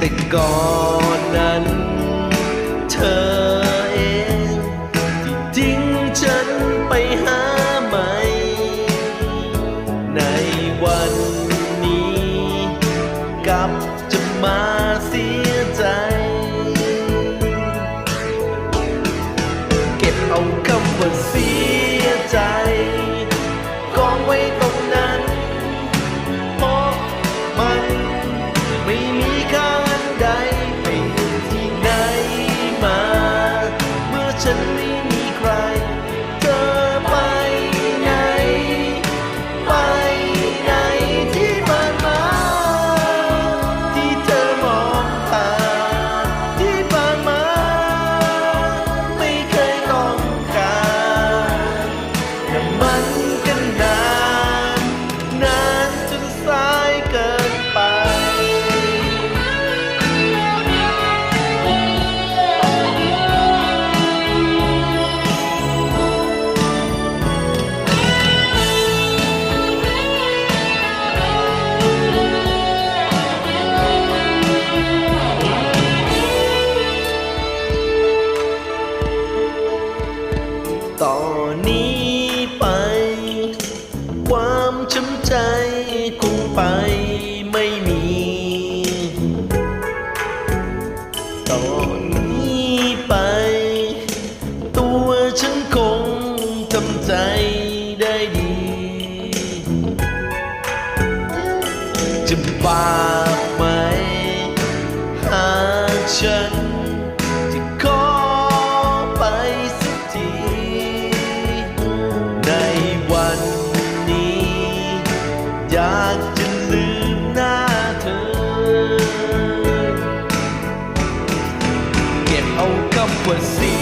แต่ก่อนนั้นเธอเองที่ทิ้งฉันไปหาใหม่ในวันนี้กลับจะมาเสียใจเก็บเอาคำว่าเสียใจกองไว้ตรงนั้นเพราะมันไม่มีค่าใดไปที่ไหนมาเมื่อฉันไม่มีใครเธอไปไหนไปไหนที่ผ่านมาที่เธอมองผ่านที่ผ่านมาไม่เคยต้องการแต่มันก็นานจนสายเกินไปต่อนนี้ไปความช้ำใจคงไปไม่มีต่อนนี้ไปตัวฉันคงทำใจได้ดีจะบาปไหมหากฉันจะขอไปสักทีในวันนี้อยากจะลืมหน้าเธอเก็บเอาคำว่าเสี